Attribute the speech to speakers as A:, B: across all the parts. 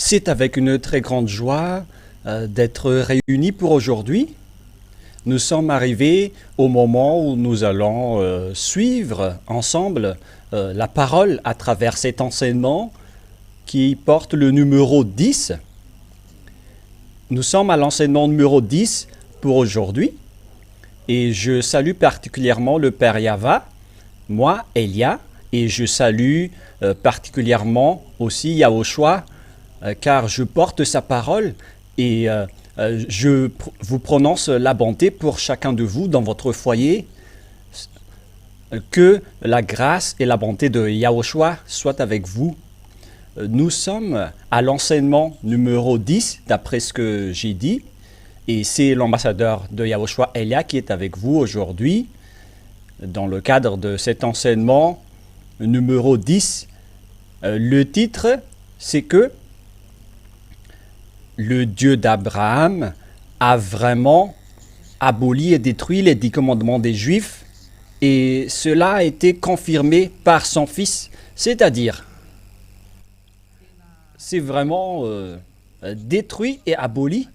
A: C'est avec une très grande joie d'être réunis pour aujourd'hui. Nous sommes arrivés au moment où nous allons suivre ensemble la parole à travers cet enseignement qui porte le numéro 10. Nous sommes à l'enseignement numéro 10 pour aujourd'hui et je salue particulièrement le Père Yava, moi, Elia, et je salue particulièrement aussi Yahushua car je porte sa parole et je vous prononce la bonté pour chacun de vous dans votre foyer. Que la grâce et la bonté de Yahushua soient avec vous. Nous sommes à l'enseignement numéro 10, d'après ce que j'ai dit, et c'est l'ambassadeur de Yahushua, Elia, qui est avec vous aujourd'hui dans le cadre de cet enseignement numéro 10. Le titre, c'est que le Dieu d'Abraham a vraiment aboli et détruit les 10 commandements des Juifs et cela a été confirmé par son Fils, c'est-à-dire c'est vraiment détruit et aboli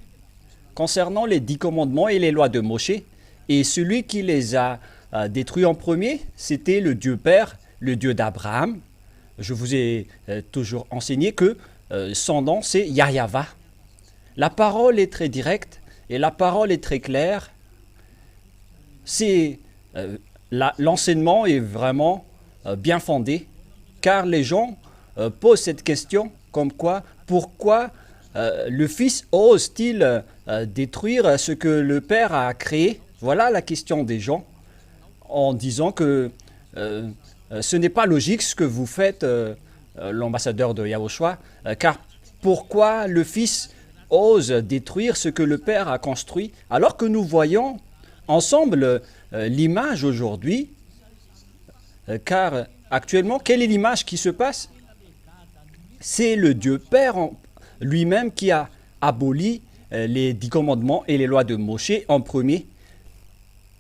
A: concernant les 10 commandements et les lois de Moshe. Et celui qui les a détruits en premier, c'était le Dieu Père, le Dieu d'Abraham. Je vous ai toujours enseigné que son nom c'est Yahyawa. La parole est très directe et la parole est très claire. L'enseignement est vraiment bien fondé car les gens posent cette question comme quoi, pourquoi le Fils ose-t-il détruire ce que le Père a créé? Voilà la question des gens en disant que ce n'est pas logique ce que vous faites, l'ambassadeur de Yahushua, car pourquoi le Fils ose détruire ce que le Père a construit, alors que nous voyons ensemble l'image aujourd'hui, car actuellement, quelle est l'image qui se passe? C'est le Dieu Père lui-même qui a aboli les 10 commandements et les lois de Moshe en premier.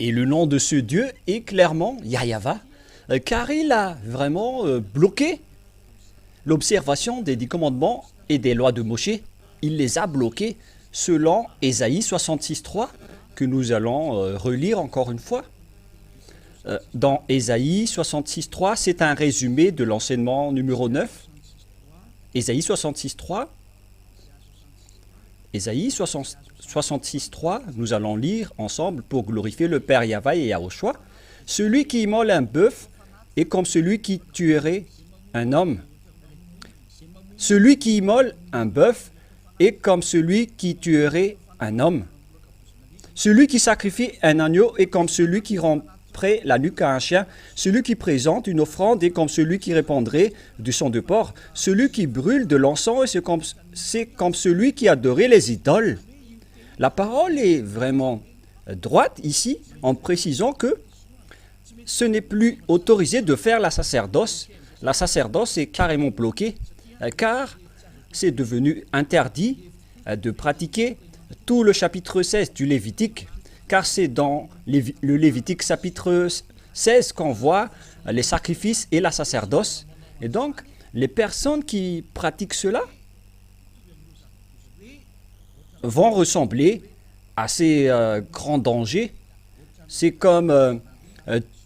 A: Et le nom de ce Dieu est clairement Yahyawa, car il a vraiment bloqué l'observation des 10 commandements et des lois de Moshe. Il les a bloqués selon Ésaïe 66.3 que nous allons relire encore une fois. Dans Ésaïe 66.3, c'est un résumé de l'enseignement numéro 9. Ésaïe 66.3. Ésaïe 66.3, nous allons lire ensemble pour glorifier le Père Yahva et Yahushua. Celui qui immole un bœuf est comme celui qui tuerait un homme. Celui qui immole un bœuf est comme celui qui tuerait un homme. Celui qui sacrifie un agneau est comme celui qui romprait la nuque à un chien. Celui qui présente une offrande est comme celui qui répandrait du sang de porc. Celui qui brûle de l'encens c'est comme celui qui adorait les idoles. La parole est vraiment droite ici en précisant que ce n'est plus autorisé de faire la sacerdoce. La sacerdoce est carrément bloquée car c'est devenu interdit de pratiquer tout le chapitre 16 du Lévitique, car c'est dans le Lévitique chapitre 16 qu'on voit les sacrifices et la sacerdoce. Et donc, les personnes qui pratiquent cela vont ressembler à ces grands dangers. C'est comme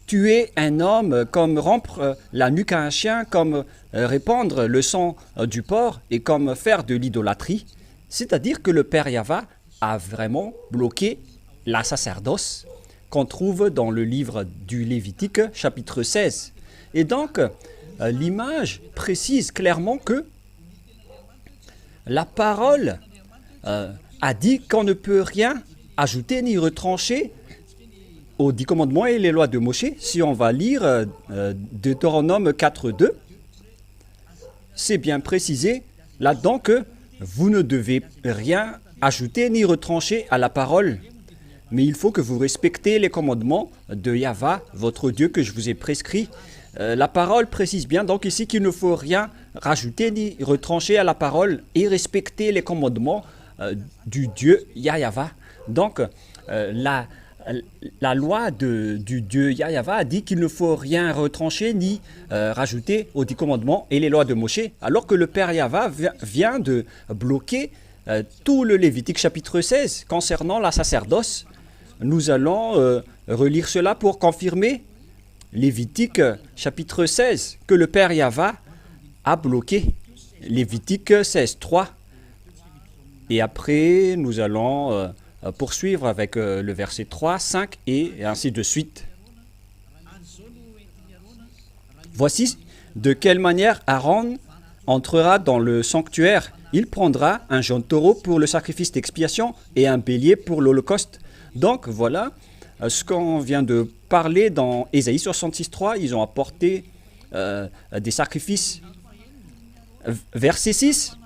A: tuer un homme, comme rompre la nuque à un chien, comme répandre le sang du porc et comme faire de l'idolâtrie. C'est-à-dire que le Père Yahva a vraiment bloqué la sacerdoce qu'on trouve dans le livre du Lévitique chapitre 16. Et donc, l'image précise clairement que la parole a dit qu'on ne peut rien ajouter ni retrancher aux 10 commandements et les lois de Moshe. Si on va lire Deutéronome 4.2, c'est bien précisé là-dedans que vous ne devez rien ajouter ni retrancher à la parole, mais il faut que vous respectez les commandements de Yahva, votre Dieu que je vous ai prescrit. La parole précise bien donc ici qu'il ne faut rien rajouter ni retrancher à la parole et respecter les commandements du Dieu Yahva. Donc La loi du Dieu Yahweh a dit qu'il ne faut rien retrancher ni rajouter aux 10 commandements et les lois de Moshe, alors que le Père Yahweh vient de bloquer tout le Lévitique chapitre 16 concernant la sacerdoce. Nous allons relire cela pour confirmer Lévitique chapitre 16 que le Père Yahweh a bloqué. Lévitique 16, 3. Et après, nous allons poursuivre avec le verset 3, 5 et ainsi de suite. Voici de quelle manière Aaron entrera dans le sanctuaire. Il prendra un jeune taureau pour le sacrifice d'expiation et un bélier pour l'holocauste. Donc voilà ce qu'on vient de parler dans Ésaïe 66, 3. Ils ont apporté des sacrifices. Verset 6.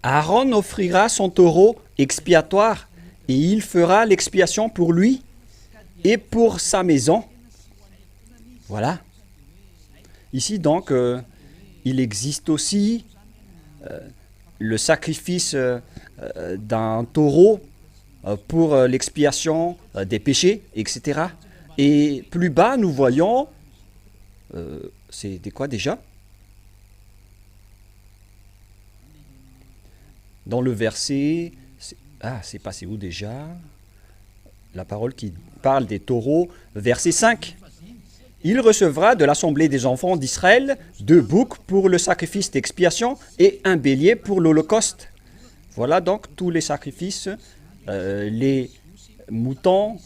A: Aaron offrira son taureau expiatoire et il fera l'expiation pour lui et pour sa maison. Voilà. Ici donc, il existe aussi le sacrifice d'un taureau pour l'expiation des péchés, etc. Et plus bas, nous voyons, c'était quoi déjà? Dans le verset, c'est passé où déjà? La parole qui parle des taureaux, verset 5. Il recevra de l'assemblée des enfants d'Israël 2 boucs pour le sacrifice d'expiation et un bélier pour l'holocauste. Voilà donc tous les sacrifices, les moutons,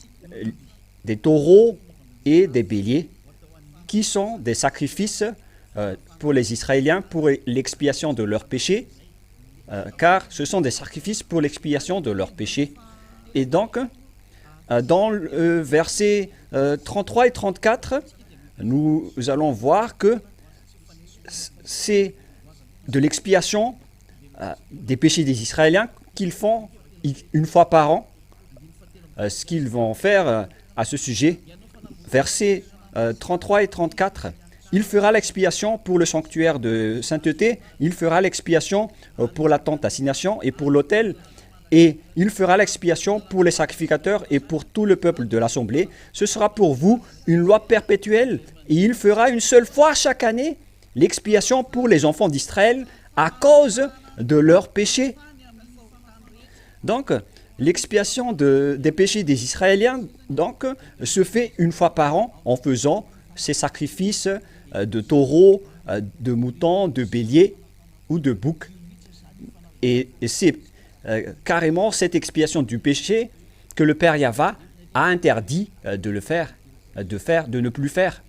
A: des taureaux et des béliers, qui sont des sacrifices pour les Israéliens pour l'expiation de leurs péchés, car ce sont des sacrifices pour l'expiation de leurs péchés. Et donc, dans le verset 33 et 34, nous allons voir que c'est de l'expiation des péchés des Israéliens qu'ils font une fois par an. Ce qu'ils vont faire à ce sujet, versets 33 et 34. Il fera l'expiation pour le sanctuaire de sainteté, il fera l'expiation pour la tente d'assignation et pour l'autel, et il fera l'expiation pour les sacrificateurs et pour tout le peuple de l'assemblée. Ce sera pour vous une loi perpétuelle, et il fera une seule fois chaque année l'expiation pour les enfants d'Israël à cause de leurs péchés. Donc, l'expiation des péchés des Israéliens donc, se fait une fois par an en faisant ces sacrifices de taureaux, de moutons, de béliers ou de boucs. Et c'est carrément cette expiation du péché que le Père Yahweh a interdit de ne plus faire.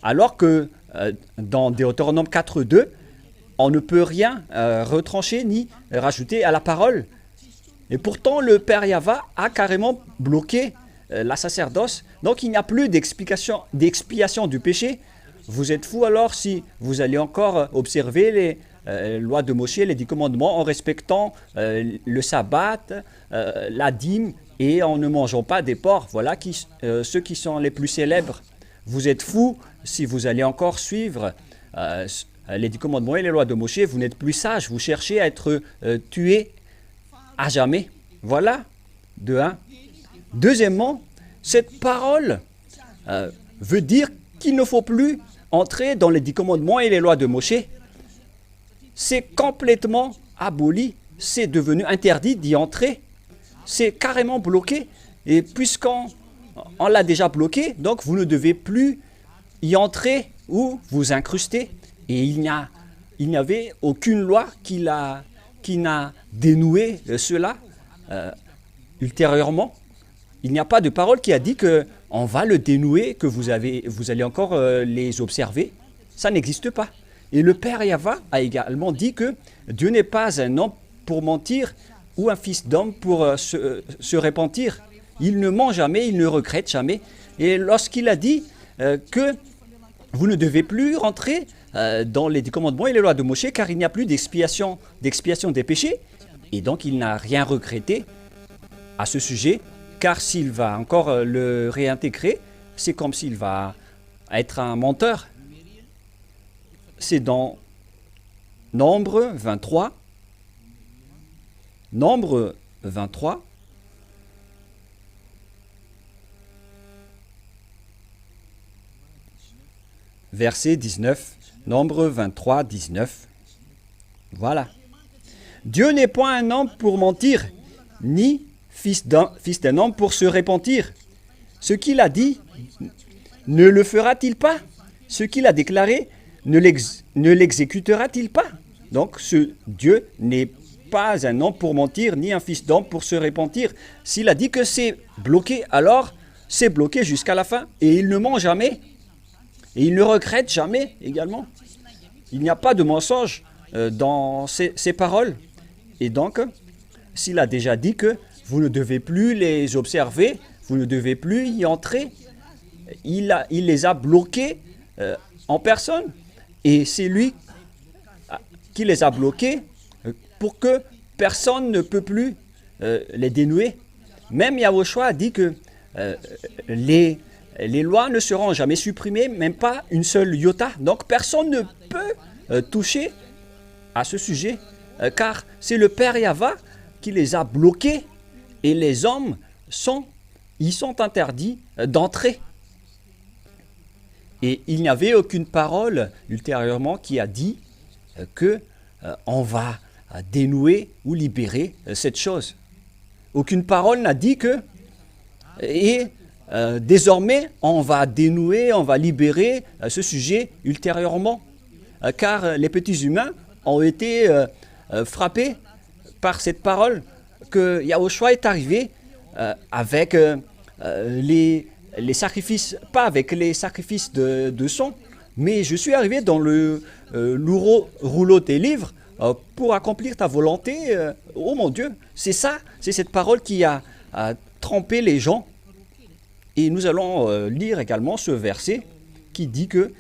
A: Alors que dans Deutéronome 4.2, on ne peut rien retrancher ni rajouter à la parole. Et pourtant, le Père Yahweh a carrément bloqué la sacerdoce. Donc, il n'y a plus d'expiation du péché. Vous êtes fous alors si vous allez encore observer les lois de Moshe, les 10 commandements, en respectant le sabbat, la dîme et en ne mangeant pas des porcs. Voilà ceux qui sont les plus célèbres. Vous êtes fous si vous allez encore suivre les 10 commandements et les lois de Moshe. Vous n'êtes plus sages. Vous cherchez à être tués à jamais. Voilà, de un. Deuxièmement, cette parole veut dire qu'il ne faut plus entrer dans les 10 commandements et les lois de Moshe. C'est complètement aboli. C'est devenu interdit d'y entrer. C'est carrément bloqué. Et puisqu'on l'a déjà bloqué, donc vous ne devez plus y entrer ou vous incruster. Et il n'y avait aucune loi qui n'a dénoué cela ultérieurement. Il n'y a pas de parole qui a dit qu'on va le dénouer, que vous allez encore les observer. Ça n'existe pas. Et le Père Yahweh a également dit que Dieu n'est pas un homme pour mentir ou un fils d'homme pour se repentir. Il ne ment jamais, il ne regrette jamais. Et lorsqu'il a dit que vous ne devez plus rentrer dans les 10 commandements et les lois de Moshe, car il n'y a plus d'expiation des péchés, et donc il n'a rien regretté à ce sujet, car s'il va encore le réintégrer, c'est comme s'il va être un menteur. C'est dans Nombre 23. Nombre 23. verset 19. Nombre 23, 19. Voilà. Dieu n'est point un homme pour mentir, ni fils d'un homme pour se repentir. Ce qu'il a dit, ne le fera-t-il pas? Ce qu'il a déclaré, ne l'exécutera-t-il pas? Donc, ce Dieu n'est pas un homme pour mentir, ni un fils d'homme pour se repentir. S'il a dit que c'est bloqué, alors c'est bloqué jusqu'à la fin. Et il ne ment jamais. Et il ne regrette jamais également. Il n'y a pas de mensonge dans ces paroles. Et donc, s'il a déjà dit que vous ne devez plus les observer, vous ne devez plus y entrer, il les a bloqués en personne. Et c'est lui qui les a bloqués pour que personne ne peut plus les dénouer. Même Yahushua a dit que les lois ne seront jamais supprimées, même pas une seule iota. Donc personne ne peut toucher à ce sujet, car c'est le Père Yahva qui les a bloqués et les hommes sont interdits d'entrer. Et il n'y avait aucune parole ultérieurement qui a dit que on va dénouer ou libérer cette chose. Aucune parole n'a dit que désormais on va dénouer, on va libérer ce sujet ultérieurement, car les petits humains ont été frappés par cette parole que Yahushua est arrivé avec les sacrifices, pas avec les sacrifices de sang, mais je suis arrivé dans le rouleau des livres pour accomplir ta volonté, oh mon Dieu. C'est ça, c'est cette parole qui a trompé les gens. Et nous allons lire également ce verset qui dit que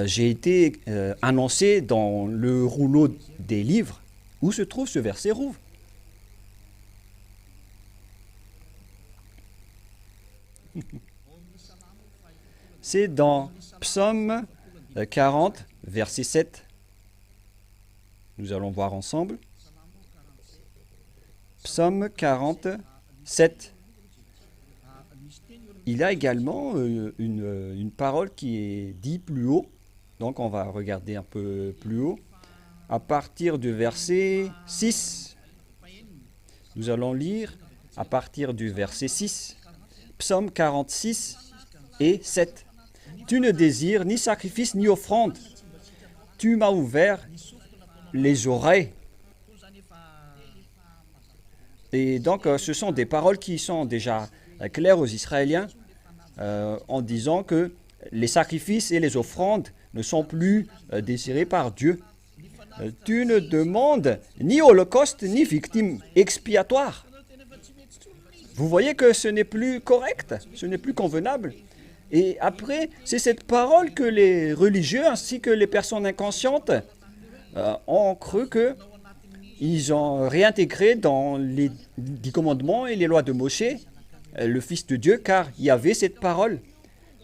A: j'ai été annoncé dans le rouleau des livres. Où se trouve ce verset, Rouve? C'est dans Psaume 40, verset 7. Nous allons voir ensemble. Psaume 40, 7. Il y a également une parole qui est dite plus haut. Donc on va regarder un peu plus haut. À partir du verset 6. Nous allons lire à partir du verset 6. Psaume 46 et 7. Tu ne désires ni sacrifice ni offrande. Tu m'as ouvert les oreilles. Et donc, ce sont des paroles qui sont déjà claires aux Israéliens en disant que les sacrifices et les offrandes ne sont plus désirés par Dieu. Tu ne demandes ni holocauste ni victime expiatoire. Vous voyez que ce n'est plus correct, ce n'est plus convenable. Et après, c'est cette parole que les religieux ainsi que les personnes inconscientes ont cru qu'ils ont réintégré dans les 10 commandements et les lois de Moshe, le Fils de Dieu, car il y avait cette parole.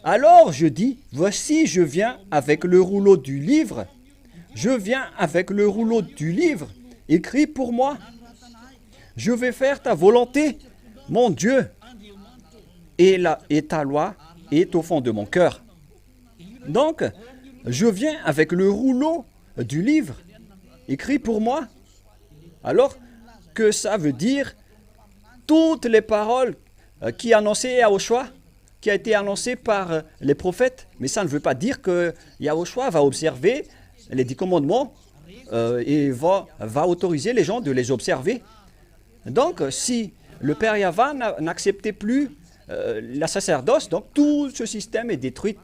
A: Alors je dis, voici, je viens avec le rouleau du livre. Je viens avec le rouleau du livre, écrit pour moi. Je vais faire ta volonté, mon Dieu, et ta loi est au fond de mon cœur. Donc, je viens avec le rouleau du livre, écrit pour moi. Alors que ça veut dire toutes les paroles qui annonçaient Yahushua, qui a été annoncées par les prophètes. Mais ça ne veut pas dire que Yahushua va observer les 10 commandements et va autoriser les gens de les observer. Donc, si le Père Yahva n'acceptait plus la sacerdoce, donc tout ce système est détruit.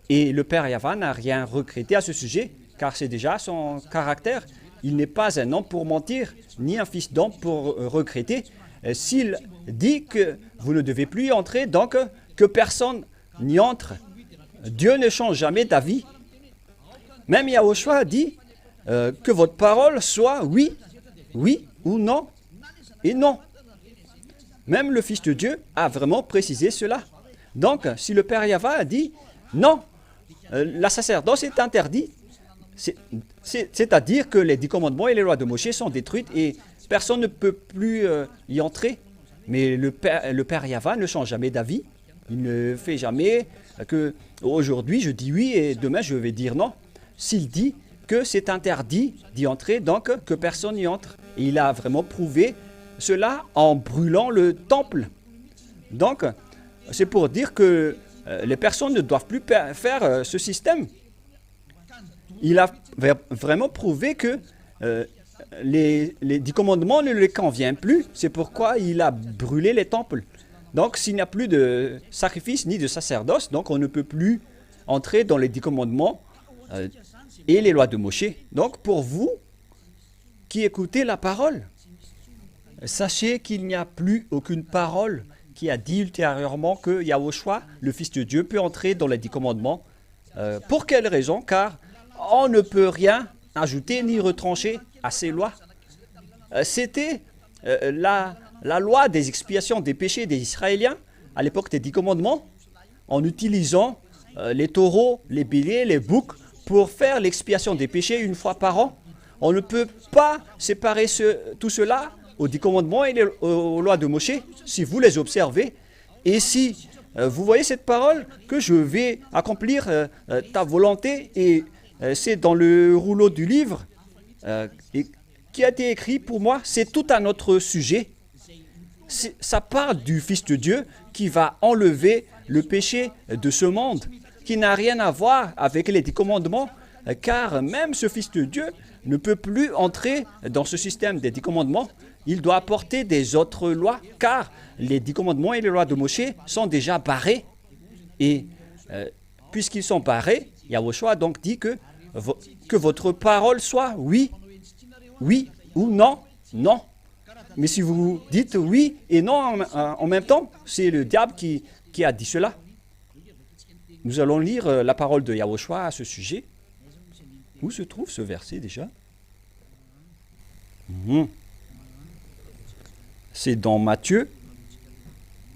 A: Et le Père Yahva n'a rien regretté à ce sujet, car c'est déjà son caractère. Il n'est pas un homme pour mentir, ni un fils d'homme pour regretter. S'il dit que vous ne devez plus y entrer, donc que personne n'y entre. Dieu ne change jamais d'avis. Même Yahushua a dit que votre parole soit oui, oui ou non, et non. Même le Fils de Dieu a vraiment précisé cela. Donc, si le Père Yahva a dit non, la sacerdoce est interdite, c'est-à-dire que les 10 commandements et les lois de Moshe sont détruites et personne ne peut plus y entrer. Mais le Père Yahva ne change jamais d'avis. Il ne fait jamais que Aujourd'hui, je dis oui et demain, je vais dire non. S'il dit que c'est interdit d'y entrer, donc que personne n'y entre. Et il a vraiment prouvé cela en brûlant le temple. Donc, c'est pour dire que les personnes ne doivent plus faire ce système. Il a vraiment prouvé que les 10 commandements ne lui conviennent plus. C'est pourquoi il a brûlé les temples. Donc, s'il n'y a plus de sacrifice ni de sacerdoce, donc on ne peut plus entrer dans les 10 commandements et les lois de Moshe. Donc, pour vous qui écoutez la parole, sachez qu'il n'y a plus aucune parole qui a dit ultérieurement que Yahushua, le Fils de Dieu, peut entrer dans les 10 commandements. Pour quelle raison? Car on ne peut rien ajouter ni retrancher à ces lois. C'était la loi des expiations des péchés des Israéliens à l'époque des 10 commandements, en utilisant les taureaux, les béliers, les boucs pour faire l'expiation des péchés une fois par an. On ne peut pas séparer tout cela aux 10 commandements et aux lois de Moshe, si vous les observez. Et si vous voyez cette parole, que je vais accomplir ta volonté, et c'est dans le rouleau du livre qui a été écrit pour moi, c'est tout un autre sujet. Ça parle du Fils de Dieu qui va enlever le péché de ce monde, qui n'a rien à voir avec les 10 commandements, car même ce Fils de Dieu ne peut plus entrer dans ce système des 10 commandements. Il doit apporter des autres lois, car les 10 commandements et les lois de Moshe sont déjà barrés. Et puisqu'ils sont barrés, Yahushua a donc dit que votre parole soit oui, oui ou non, non. Mais si vous dites oui et non en même temps, c'est le diable qui a dit cela. Nous allons lire la parole de Yahushua à ce sujet. Où se trouve ce verset déjà? C'est dans Matthieu.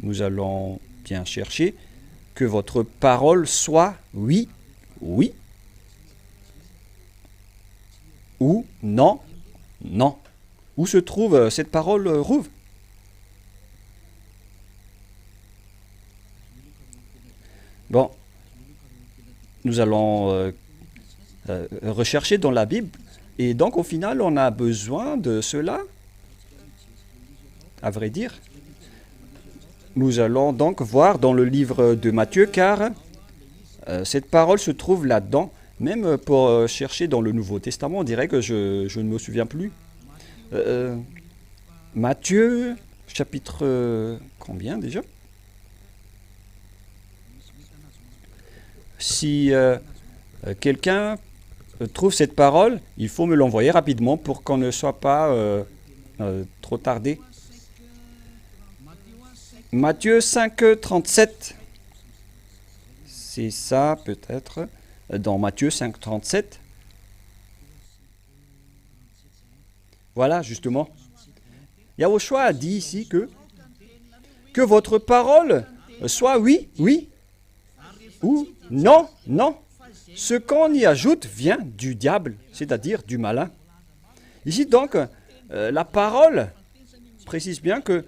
A: Nous allons bien chercher. Que votre parole soit oui, oui, ou non, non. Où se trouve cette parole, Rouve? Bon, nous allons rechercher dans la Bible. Et donc, au final, on a besoin de cela, à vrai dire. Nous allons donc voir dans le livre de Matthieu, car cette parole se trouve là-dedans. Même pour chercher dans le Nouveau Testament, on dirait que je ne me souviens plus. Matthieu, chapitre combien déjà? Si quelqu'un trouve cette parole, il faut me l'envoyer rapidement pour qu'on ne soit pas trop tardé. Matthieu 5, 37. C'est ça peut-être, dans Matthieu 5, 37. Voilà, justement. Yahushua a dit ici que votre parole soit oui, oui, ou non, non. Ce qu'on y ajoute vient du diable, c'est-à-dire du malin. Ici donc, la parole précise bien que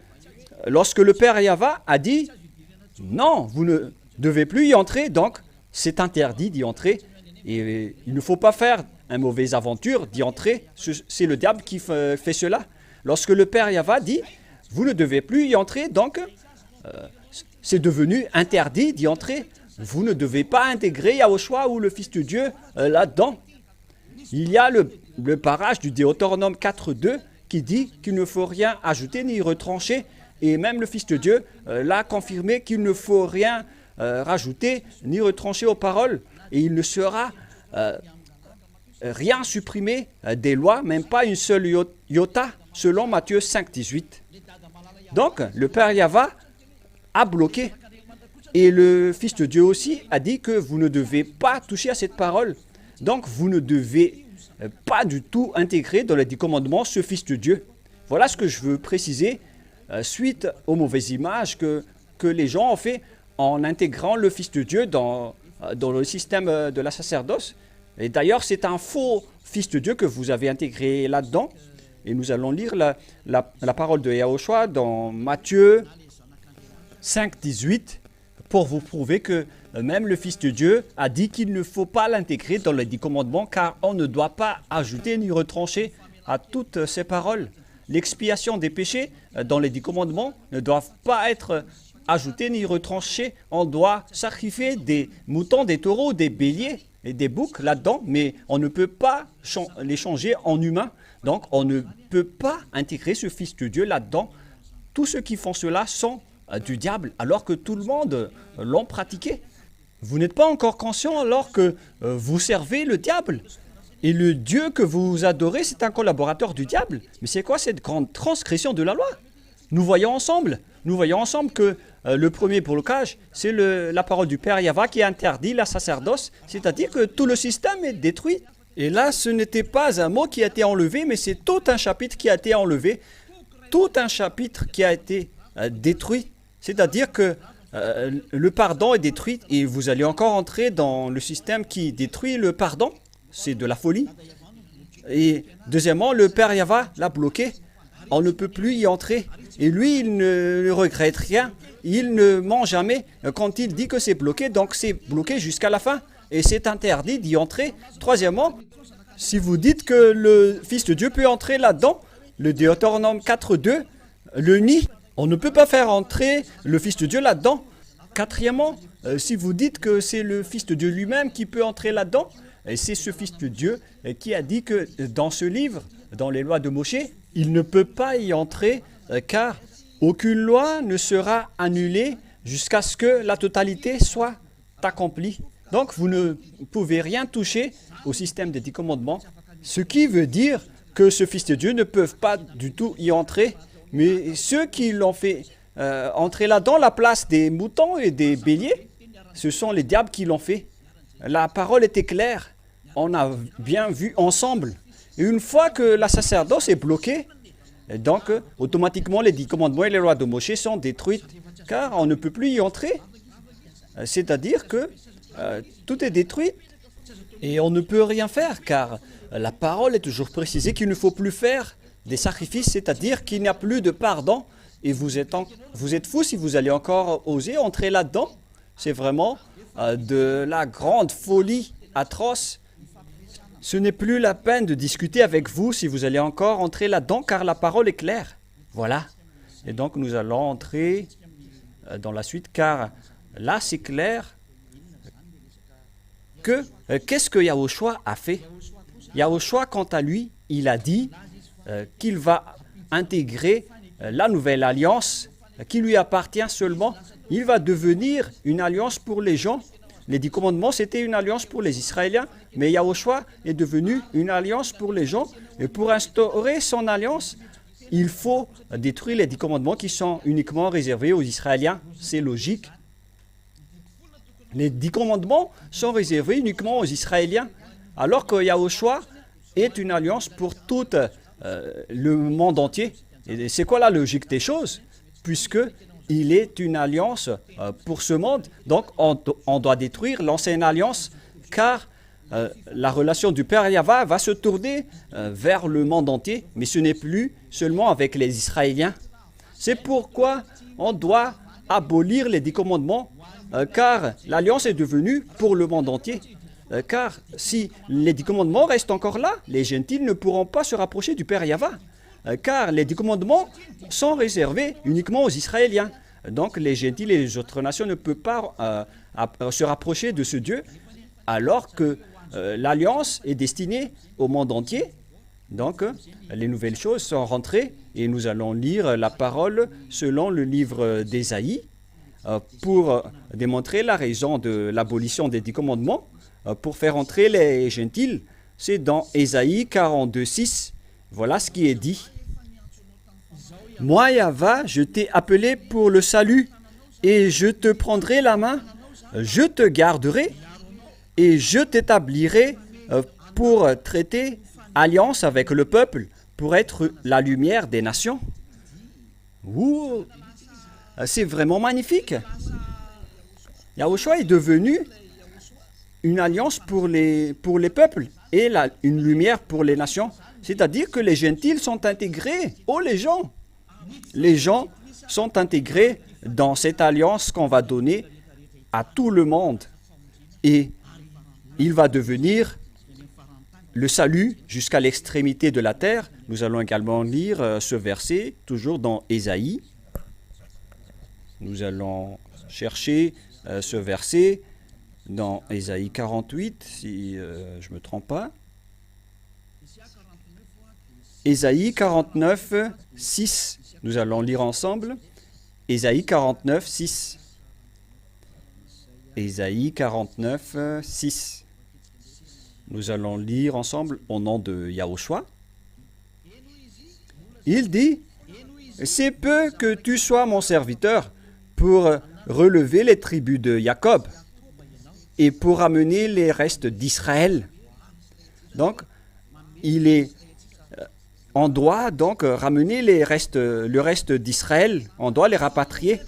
A: lorsque le Père Yahva a dit « Non, vous ne devez plus y entrer, donc c'est interdit d'y entrer. Et il ne faut pas faire une mauvaise aventure d'y entrer. C'est le diable qui fait cela. Lorsque le Père Yahva dit « Vous ne devez plus y entrer, donc c'est devenu interdit d'y entrer. Vous ne devez pas intégrer Yahushua ou le Fils de Dieu là-dedans. » Il y a le parage du Deutéronome 4.2 qui dit qu'il ne faut rien ajouter ni retrancher. Et même le Fils de Dieu l'a confirmé qu'il ne faut rien rajouter ni retrancher aux paroles. Et il ne sera rien supprimé des lois, même pas une seule iota, selon Matthieu 5, 18. Donc, le Père Yahva a bloqué. Et le Fils de Dieu aussi a dit que vous ne devez pas toucher à cette parole. Donc, vous ne devez pas du tout intégrer dans les 10 commandements ce Fils de Dieu. Voilà ce que je veux préciser suite aux mauvaises images que les gens ont fait en intégrant le Fils de Dieu dans le système de la sacerdoce. Et d'ailleurs, c'est un faux Fils de Dieu que vous avez intégré là-dedans. Et nous allons lire la parole de Yahushua dans Matthieu 5, 18. pour vous prouver que même le Fils de Dieu a dit qu'il ne faut pas l'intégrer dans les 10 commandements, car on ne doit pas ajouter ni retrancher à toutes ces paroles. L'expiation des péchés dans les 10 commandements ne doivent pas être ajoutées ni retranchées. On doit sacrifier des moutons, des taureaux, des béliers et des boucs là-dedans, mais on ne peut pas les changer en humains. Donc on ne peut pas intégrer ce Fils de Dieu là-dedans. Tous ceux qui font cela sont du diable, alors que tout le monde l'ont pratiqué. Vous n'êtes pas encore conscient alors que vous servez le diable. Et le Dieu que vous adorez, c'est un collaborateur du diable. Mais c'est quoi cette grande transgression de la loi? Nous voyons ensemble que le premier blocage, c'est la parole du Père Yahva qui interdit la sacerdoce, c'est-à-dire que tout le système est détruit. Et là, ce n'était pas un mot qui a été enlevé, mais c'est tout un chapitre qui a été enlevé, tout un chapitre qui a été détruit. C'est-à-dire que le pardon est détruit et vous allez encore entrer dans le système qui détruit le pardon. C'est de la folie. Et deuxièmement, le Père Yahva l'a bloqué. On ne peut plus y entrer. Et lui, il ne regrette rien. Il ne ment jamais quand il dit que c'est bloqué. Donc c'est bloqué jusqu'à la fin. Et c'est interdit d'y entrer. Troisièmement, si vous dites que le Fils de Dieu peut entrer là-dedans, le Deutéronome 4.2 le nie. On ne peut pas faire entrer le Fils de Dieu là-dedans. Quatrièmement, si vous dites que c'est le Fils de Dieu lui-même qui peut entrer là-dedans, et c'est ce Fils de Dieu qui a dit que dans ce livre, dans les lois de Moïse, il ne peut pas y entrer car aucune loi ne sera annulée jusqu'à ce que la totalité soit accomplie. Donc vous ne pouvez rien toucher au système des 10 commandements, ce qui veut dire que ce Fils de Dieu ne peut pas du tout y entrer. Mais ceux qui l'ont fait entrer là dans la place des moutons et des béliers, ce sont les diables qui l'ont fait. La parole était claire. On a bien vu ensemble. Et une fois que la sacerdoce est bloquée, donc automatiquement les 10 commandements et les lois de Moïse sont détruites, car on ne peut plus y entrer. C'est-à-dire que tout est détruit et on ne peut rien faire, car la parole est toujours précisée qu'il ne faut plus faire des sacrifices, c'est-à-dire qu'il n'y a plus de pardon. Et vous êtes fous si vous allez encore oser entrer là-dedans. C'est vraiment de la grande folie atroce. Ce n'est plus la peine de discuter avec vous si vous allez encore entrer là-dedans, car la parole est claire. Voilà. Et donc nous allons entrer dans la suite, car là c'est clair que qu'est-ce que Yahushua a fait? Yahushua, quant à lui, il a dit qu'il va intégrer la nouvelle alliance qui lui appartient seulement. Il va devenir une alliance pour les gens. Les 10 commandements, c'était une alliance pour les Israéliens, mais Yahushua est devenu une alliance pour les gens. Et pour instaurer son alliance, il faut détruire les 10 commandements qui sont uniquement réservés aux Israéliens. C'est logique. Les 10 commandements sont réservés uniquement aux Israéliens, alors que Yahushua est une alliance pour tout le monde entier. Et c'est quoi la logique des choses? Puisque il est une alliance pour ce monde, donc on doit détruire l'ancienne alliance, car la relation du Père Yahva va se tourner vers le monde entier, mais ce n'est plus seulement avec les Israéliens. C'est pourquoi on doit abolir les 10 commandements, car l'alliance est devenue pour le monde entier. Car si les 10 commandements restent encore là, les gentils ne pourront pas se rapprocher du Père Yahva. Car les 10 commandements sont réservés uniquement aux Israéliens. Donc les gentils et les autres nations ne peuvent pas se rapprocher de ce Dieu, alors que l'alliance est destinée au monde entier. Donc les nouvelles choses sont rentrées et nous allons lire la parole selon le livre d'Ésaïe pour démontrer la raison de l'abolition des 10 commandements, pour faire entrer les gentils. C'est dans Ésaïe 42:6. Voilà ce qui est dit. Moi, Yahva, je t'ai appelé pour le salut, et je te prendrai la main, je te garderai, et je t'établirai pour traiter alliance avec le peuple, pour être la lumière des nations. Ouh, c'est vraiment magnifique. Yahushua est devenu une alliance pour les peuples et une lumière pour les nations. C'est-à-dire que les gentils sont intégrés. Oh, les gens sont intégrés dans cette alliance qu'on va donner à tout le monde et il va devenir le salut jusqu'à l'extrémité de la terre. Nous allons également lire ce verset, toujours dans Ésaïe. Nous allons chercher ce verset dans Ésaïe 48, si je ne me trompe pas. Ésaïe 49, 6. Nous allons lire ensemble. Ésaïe 49, 6. Ésaïe 49, 6. Nous allons lire ensemble au nom de Yahushua. Il dit, « C'est peu que tu sois mon serviteur pour relever les tribus de Jacob et pour amener les restes d'Israël. » Donc, on doit donc ramener le reste d'Israël, on doit les rapatrier.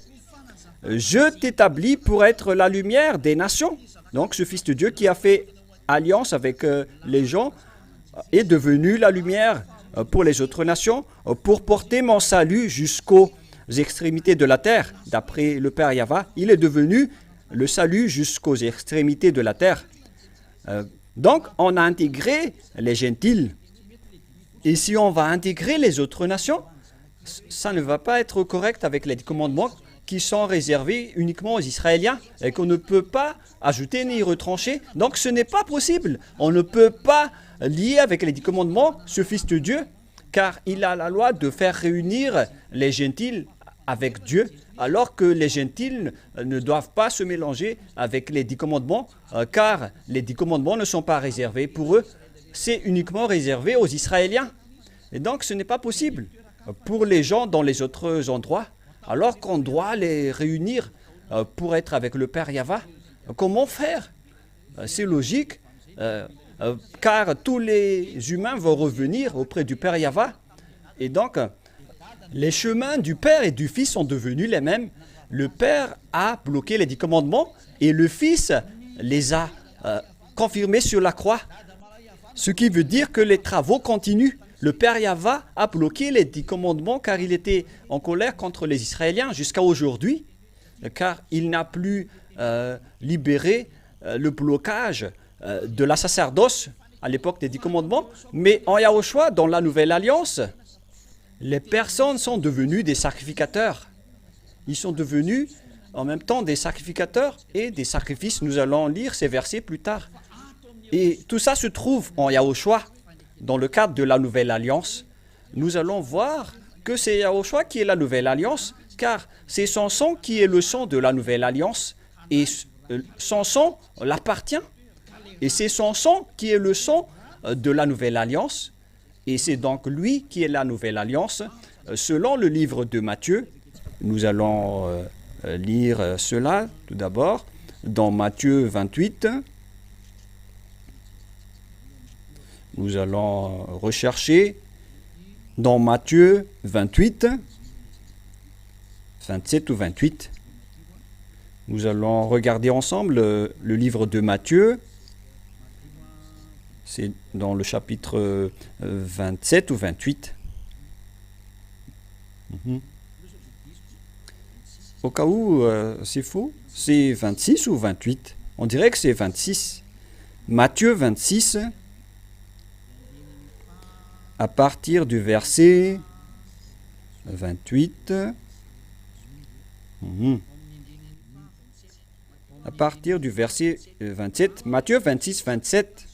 A: Je t'établis pour être la lumière des nations. Donc, ce Fils de Dieu qui a fait alliance avec les gens est devenu la lumière pour les autres nations, pour porter mon salut jusqu'aux extrémités de la terre. D'après le Père Yahva, il est devenu le salut jusqu'aux extrémités de la terre. Donc, on a intégré les gentils. Et si on va intégrer les autres nations, ça ne va pas être correct avec les commandements qui sont réservés uniquement aux Israéliens et qu'on ne peut pas ajouter ni retrancher. Donc ce n'est pas possible. On ne peut pas lier avec les 10 commandements ce Fils de Dieu, car il a la loi de faire réunir les gentils avec Dieu, alors que les gentils ne doivent pas se mélanger avec les 10 commandements, car les 10 commandements ne sont pas réservés pour eux. C'est uniquement réservé aux Israéliens. Et donc, ce n'est pas possible pour les gens dans les autres endroits, alors qu'on doit les réunir pour être avec le Père Yahva. Comment faire? C'est logique, car tous les humains vont revenir auprès du Père Yahva. Et donc, les chemins du Père et du Fils sont devenus les mêmes. Le Père a bloqué les 10 commandements et le Fils les a confirmés sur la croix. Ce qui veut dire que les travaux continuent. Le Père Yahva a bloqué les 10 commandements car il était en colère contre les Israéliens jusqu'à aujourd'hui, car il n'a plus libéré le blocage de la sacerdoce à l'époque des 10 commandements. Mais en Yahushua, dans la Nouvelle Alliance, les personnes sont devenues des sacrificateurs. Ils sont devenus en même temps des sacrificateurs et des sacrifices. Nous allons lire ces versets plus tard. Et tout ça se trouve en Yahushua, dans le cadre de la Nouvelle Alliance. Nous allons voir que c'est Yahushua qui est la Nouvelle Alliance, car c'est son sang qui est le sang de la Nouvelle Alliance, et son sang l'appartient. Et c'est son sang qui est le sang de la Nouvelle Alliance, et c'est donc lui qui est la Nouvelle Alliance, selon le livre de Matthieu. Nous allons lire cela tout d'abord, dans Matthieu 28. Nous allons rechercher dans Matthieu 28, 27 ou 28. Nous allons regarder ensemble le livre de Matthieu. C'est dans le chapitre 27 ou 28. Au cas où c'est faux, c'est 26 ou 28. On dirait que c'est 26. Matthieu 26. À partir du verset 28, à partir du verset 27, Matthieu 26, 27,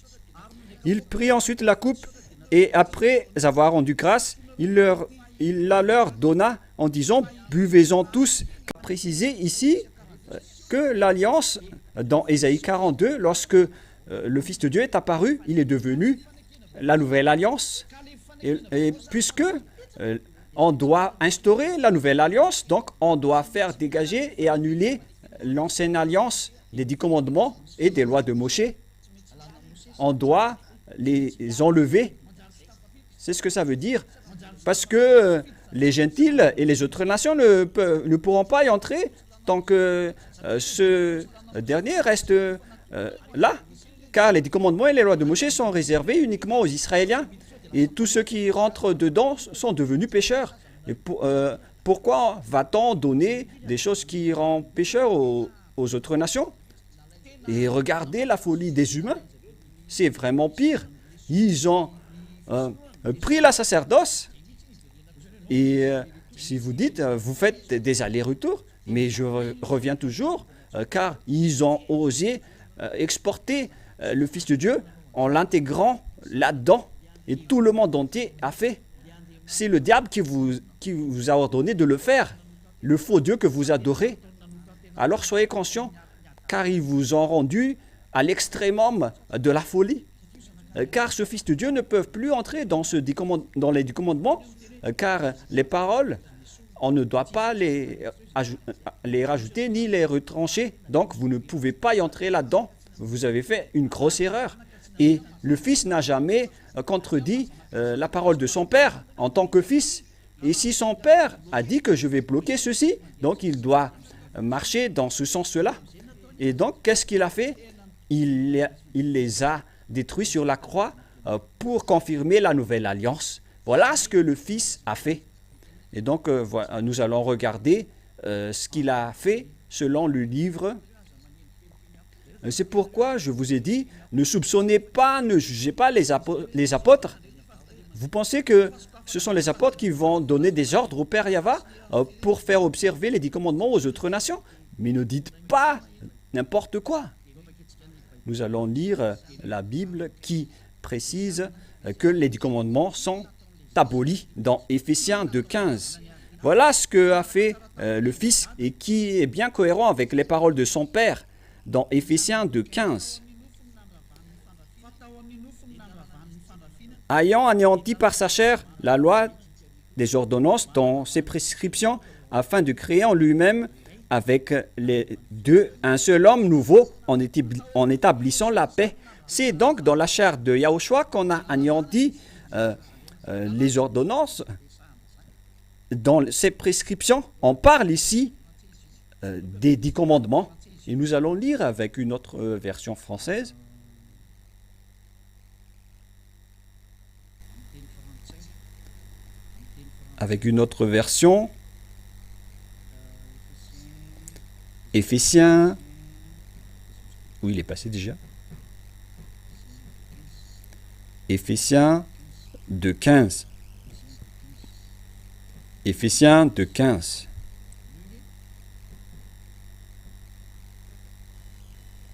A: il prit ensuite la coupe et après avoir rendu grâce, il la leur donna en disant, buvez-en tous. Préciser ici que l'alliance, dans Ésaïe 42, lorsque le Fils de Dieu est apparu, il est devenu la nouvelle alliance. Et puisque on doit instaurer la nouvelle alliance, donc on doit faire dégager et annuler l'ancienne alliance des 10 commandements et des lois de Moshe. On doit les enlever. C'est ce que ça veut dire. Parce que les gentils et les autres nations ne pourront pas y entrer tant que ce dernier reste là. Car les 10 commandements et les lois de Moshe sont réservés uniquement aux Israéliens. Et tous ceux qui rentrent dedans sont devenus pécheurs. Et pourquoi va-t-on donner des choses qui rendent pécheurs aux aux autres nations. Et regardez la folie des humains. C'est vraiment pire. Ils ont pris la sacerdoce. Et si vous dites, vous faites des allers-retours, mais je reviens toujours, car ils ont osé exporter le Fils de Dieu en l'intégrant là-dedans. Et tout le monde entier a fait. C'est le diable qui vous a ordonné de le faire. Le faux Dieu que vous adorez. Alors soyez conscients, car ils vous ont rendu à l'extrémum de la folie. Car ce Fils de Dieu ne peut plus entrer dans les 10 commandements, car les paroles, on ne doit pas les rajouter ni les retrancher. Donc vous ne pouvez pas y entrer là-dedans. Vous avez fait une grosse erreur. Et le Fils n'a jamais contredit la parole de son Père en tant que Fils. Et si son Père a dit que je vais bloquer ceci, donc il doit marcher dans ce sens-là. Et donc, qu'est-ce qu'il a fait? Il les a détruits sur la croix pour confirmer la nouvelle alliance. Voilà ce que le Fils a fait. Et donc, nous allons regarder ce qu'il a fait selon le livre. C'est pourquoi je vous ai dit, ne soupçonnez pas, ne jugez pas les apôtres. Vous pensez que ce sont les apôtres qui vont donner des ordres au Père Yahva pour faire observer les 10 commandements aux autres nations. Mais ne dites pas n'importe quoi. Nous allons lire la Bible qui précise que les 10 commandements sont abolis dans Éphésiens 2,15. Voilà ce que a fait le Fils et qui est bien cohérent avec les paroles de son Père dans Éphésiens 2,15. Ayant anéanti par sa chair la loi des ordonnances dans ses prescriptions, afin de créer en lui-même avec les deux un seul homme nouveau en établissant la paix. C'est donc dans la chair de Yahushua qu'on a anéanti les ordonnances. Dans ses prescriptions, on parle ici des 10 commandements. Et nous allons lire avec une autre version française. Avec une autre version. Éphésiens. Où il est passé déjà? Éphésiens 2,15. Éphésiens 2,15.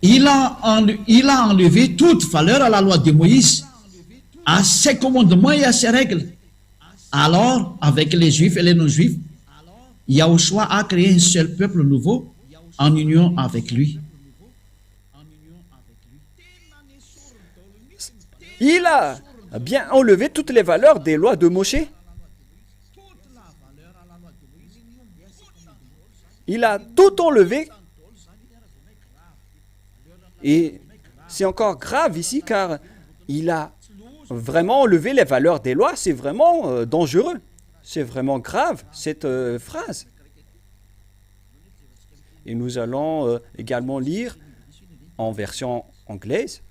B: Il a enlevé toute valeur à la loi de Moïse, à ses commandements et à ses règles. Alors, avec les Juifs et les non-Juifs, Yahushua a créé un seul peuple nouveau en union avec lui.
A: Il a bien enlevé toutes les valeurs des lois de Moshe. Il a tout enlevé. Et c'est encore grave ici car il a vraiment enlevé les valeurs des lois. C'est vraiment dangereux. C'est vraiment grave cette phrase. Et nous allons également lire en version anglaise.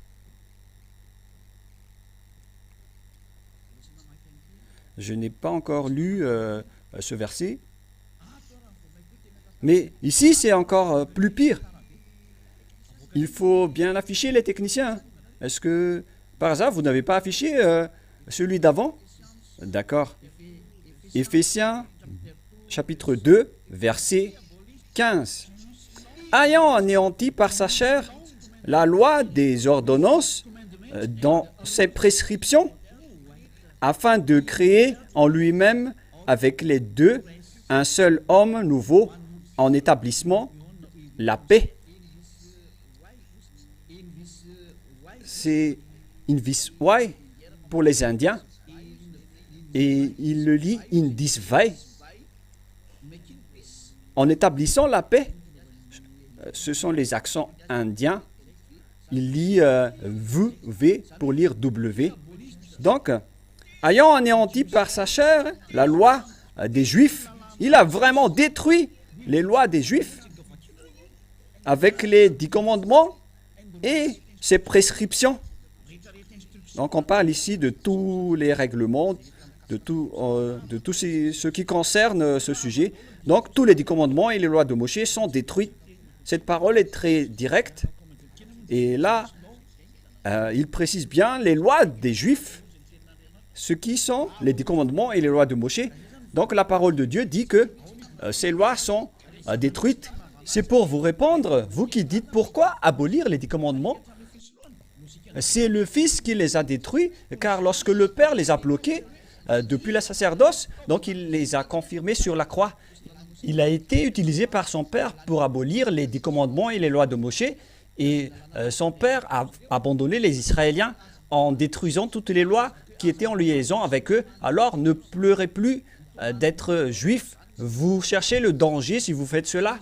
A: Je n'ai pas encore lu ce verset. Mais ici, c'est encore plus pire. Il faut bien afficher les techniciens. Est-ce que, par hasard, vous n'avez pas affiché celui d'avant? D'accord. Éphésiens, chapitre 2, verset 15. Ayant anéanti par sa chair la loi des ordonnances dans ses prescriptions, afin de créer en lui-même avec les deux un seul homme nouveau en établissement la paix. C'est Invis Wai pour les Indiens et il le lit Indis Vai. En établissant la paix, ce sont les accents indiens. Il lit V pour lire W. Donc, ayant anéanti par sa chair la loi des Juifs, il a vraiment détruit les lois des Juifs avec les 10 commandements et ses prescriptions. Donc on parle ici de tous les règlements, de tout ce qui concerne ce sujet. Donc tous les 10 commandements et les lois de Moshe sont détruits. cette parole est très directe. Et là, il précise bien les lois des Juifs, ce qui sont les 10 commandements et les lois de Moïse. Donc la parole de Dieu dit que ces lois sont détruites. C'est pour vous répondre, vous qui dites pourquoi abolir les 10 commandements. C'est le Fils qui les a détruits, car lorsque le Père les a bloqués depuis la sacerdoce, donc il les a confirmés sur la croix. Il a été utilisé par son Père pour abolir les 10 commandements et les lois de Moïse. Et son Père a abandonné les Israéliens en détruisant toutes les lois qui étaient en liaison avec eux. Alors ne pleurez plus d'être juif. Vous cherchez le danger si vous faites cela.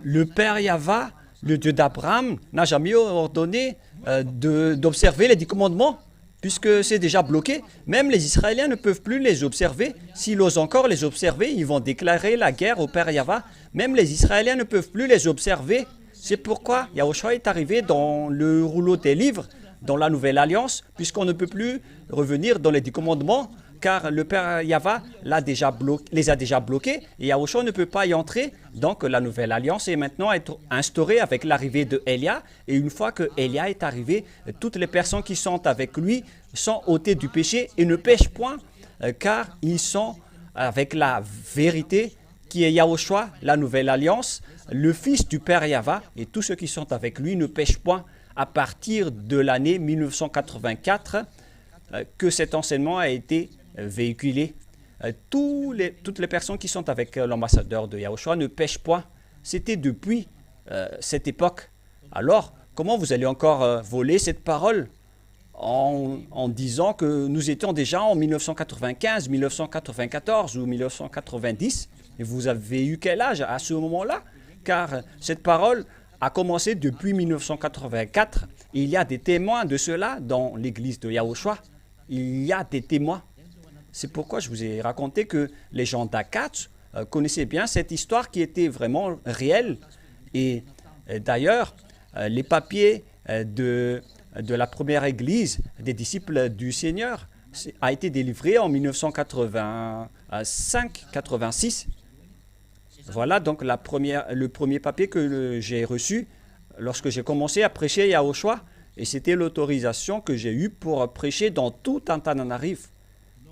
A: Le Père Yahva, le Dieu d'Abraham, n'a jamais ordonné d'observer les 10 commandements, puisque c'est déjà bloqué. Même les Israéliens ne peuvent plus les observer. S'ils osent encore les observer, ils vont déclarer la guerre au Père Yahva. Même les Israéliens ne peuvent plus les observer. C'est pourquoi Yahushua est arrivé dans le rouleau des livres, dans la Nouvelle Alliance, puisqu'on ne peut plus revenir dans les 10 commandements, car le Père Yahva les a déjà bloqués, et Yahushua ne peut pas y entrer. Donc la Nouvelle Alliance est maintenant instaurée avec l'arrivée de Élia, et une fois que Élia est arrivé, toutes les personnes qui sont avec lui sont ôtées du péché et ne pêchent point, car ils sont avec la vérité qui est Yahushua, la Nouvelle Alliance, le Fils du Père Yahva, et tous ceux qui sont avec lui ne pêchent point. À partir de l'année 1984, que cet enseignement a été véhiculé. Toutes les personnes qui sont avec l'ambassadeur de Yahushua ne pêchent point. C'était depuis cette époque. Alors, comment vous allez encore voler cette parole en disant que nous étions déjà en 1995, 1994 ou 1990? Et vous avez eu quel âge à ce moment-là? Car cette parole a commencé depuis 1984. Et il y a des témoins de cela dans l'église de Yahushua. Il y a des témoins. C'est pourquoi je vous ai raconté que les gens d'Akatch connaissaient bien cette histoire qui était vraiment réelle. Et d'ailleurs, les papiers de la première église des disciples du Seigneur a été délivré en 1985-86. Voilà donc le premier papier que j'ai reçu lorsque j'ai commencé à prêcher Yahushua. Et c'était l'autorisation que j'ai eue pour prêcher dans tout Antananarive.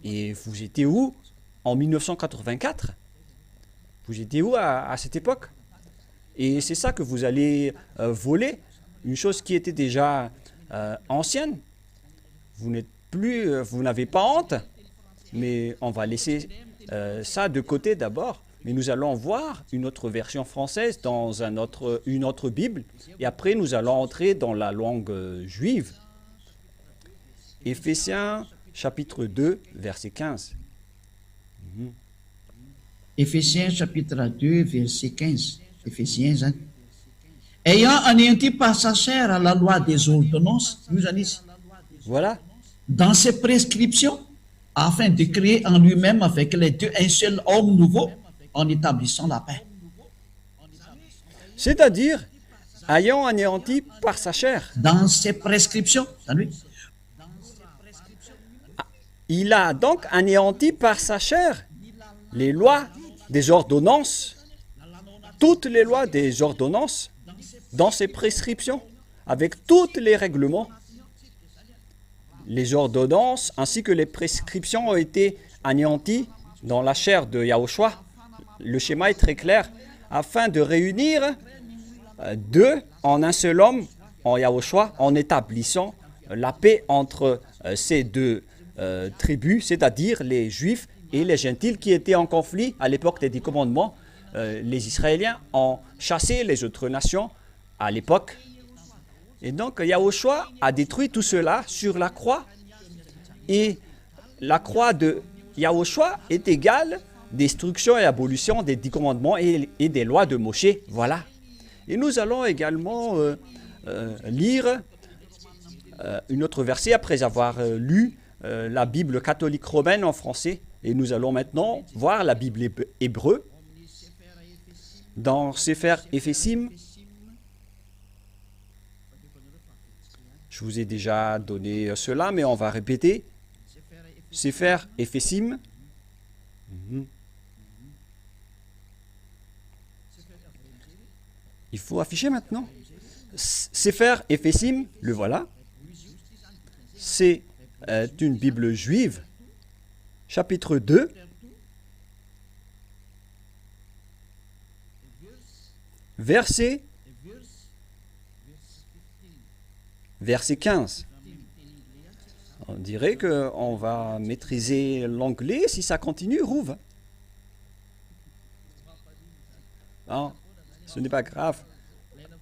A: Et vous étiez où en 1984? Vous étiez où à cette époque? Et c'est ça que vous allez voler, une chose qui était déjà ancienne. Vous n'avez pas honte, mais on va laisser ça de côté d'abord. Mais nous allons voir une autre version française dans une autre Bible. Et après, nous allons entrer dans la langue juive. Éphésiens chapitre 2, verset 15.
B: Éphésiens chapitre 2, verset 15. Éphésiens, hein? Ayant anéanti par sa chair à la loi des ordonnances, nous en ici,
A: Voilà.
B: dans ses prescriptions, afin de créer en lui-même avec les deux un seul homme nouveau, en établissant la paix.
A: C'est-à-dire, ayant anéanti par sa chair.
B: Dans ses prescriptions,
A: Il a donc anéanti par sa chair les lois des ordonnances, toutes les lois des ordonnances, dans ses prescriptions, avec tous les règlements. Les ordonnances ainsi que les prescriptions ont été anéanties dans la chair de Yahushua. Le schéma est très clair, afin de réunir deux en un seul homme, en Yahushua, en établissant la paix entre ces deux tribus, c'est-à-dire les Juifs et les Gentils qui étaient en conflit à l'époque des 10 commandements. Les Israéliens ont chassé les autres nations à l'époque. Et donc Yahushua a détruit tout cela sur la croix. Et la croix de Yahushua est égale destruction et abolition des 10 commandements et des lois de Moshe. Voilà. Et nous allons également lire une autre verset après avoir lu la Bible catholique romaine en français. Et nous allons maintenant voir la Bible hébreu dans Sefer Éphésim. Je vous ai déjà donné cela, mais on va répéter. Sefer Éphésim. Il faut afficher maintenant. Sefer Ephesim, le voilà. C'est une Bible juive, chapitre 2, verset 15. On dirait qu'on va maîtriser l'anglais si ça continue, Rouve. Non, ce n'est pas grave,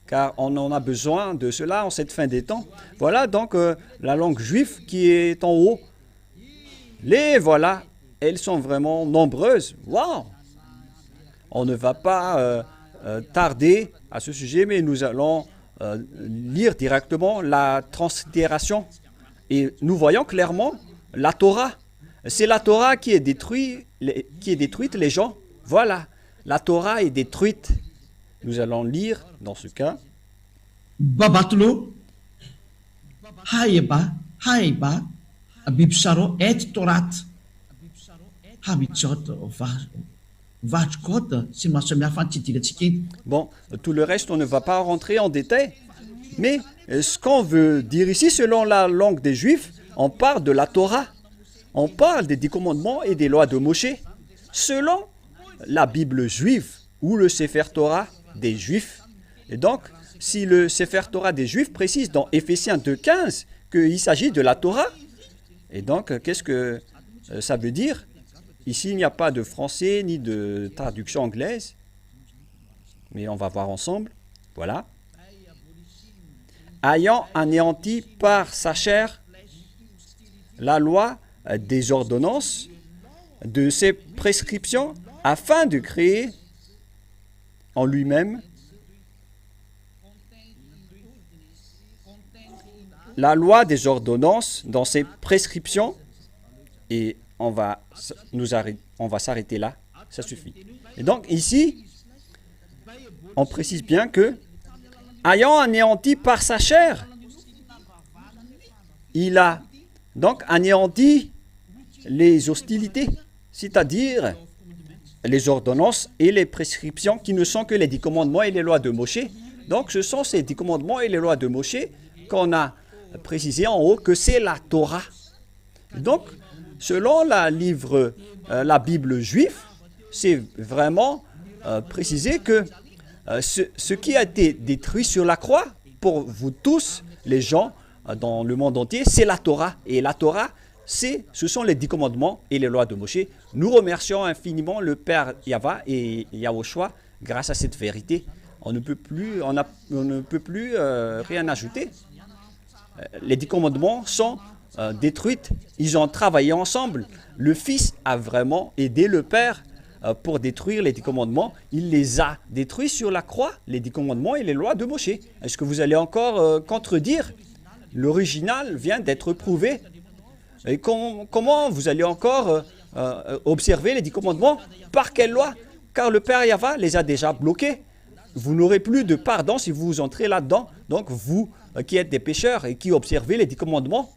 A: car on en a besoin de cela en cette fin des temps. Voilà donc la langue juive qui est en haut. Les voilà, elles sont vraiment nombreuses. Waouh! On ne va pas tarder à ce sujet, mais nous allons lire directement la translittération. Et nous voyons clairement la Torah. C'est la Torah qui est détruite, les gens. Voilà, la Torah est détruite. Nous allons lire dans ce cas.
B: Babatlo, Haïba, Bibsaro et Torat, Habitot, Vachkot, c'est ma semaine fin de.
A: Bon, tout le reste, on ne va pas rentrer en détail. Mais ce qu'on veut dire ici, selon la langue des Juifs, on parle de la Torah. On parle des 10 commandements et des lois de Moshe. Selon la Bible juive ou le Sefer Torah des Juifs. Et donc, si le Sefer Torah des Juifs précise dans Éphésiens 2,15 qu'il s'agit de la Torah, et donc, qu'est-ce que ça veut dire? Ici, il n'y a pas de français ni de traduction anglaise. Mais on va voir ensemble. Voilà. Ayant anéanti par sa chair la loi des ordonnances de ses prescriptions afin de créer en lui-même la loi des ordonnances dans ses prescriptions, et on va s'arrêter là, ça suffit. Et donc ici, on précise bien que ayant anéanti par sa chair, il a donc anéanti les hostilités, c'est-à-dire les ordonnances et les prescriptions qui ne sont que les 10 commandements et les lois de Moshe. Donc ce sont ces 10 commandements et les lois de Moshe qu'on a précisé en haut que c'est la Torah. Donc, selon la Bible juive, c'est vraiment précisé que ce qui a été détruit sur la croix, pour vous tous, les gens dans le monde entier, c'est la Torah. Et la Torah, ce sont les 10 commandements et les lois de Moshe. Nous remercions infiniment le Père Yahva et Yahushua grâce à cette vérité. On ne peut plus rien ajouter. Les 10 commandements sont détruits. Ils ont travaillé ensemble. Le Fils a vraiment aidé le Père pour détruire les 10 commandements. Il les a détruits sur la croix, les 10 commandements et les lois de Moshe. Est-ce que vous allez encore contredire? L'original vient d'être prouvé. Et comment vous allez encore observer les 10 commandements? Par quelle loi? Car le Père Yahva les a déjà bloqués. Vous n'aurez plus de pardon si vous entrez là-dedans. Donc vous qui êtes des pécheurs et qui observez les 10 commandements.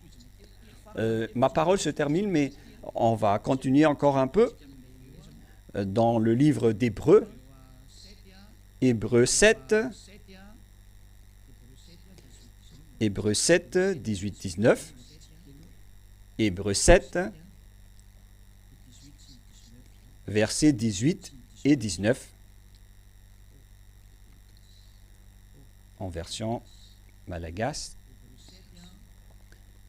A: Ma parole se termine, mais on va continuer encore un peu dans le livre d'Hébreux. Hébreux 7, 18, 19. Hébreux 7, versets 18 et 19. En version malagasy.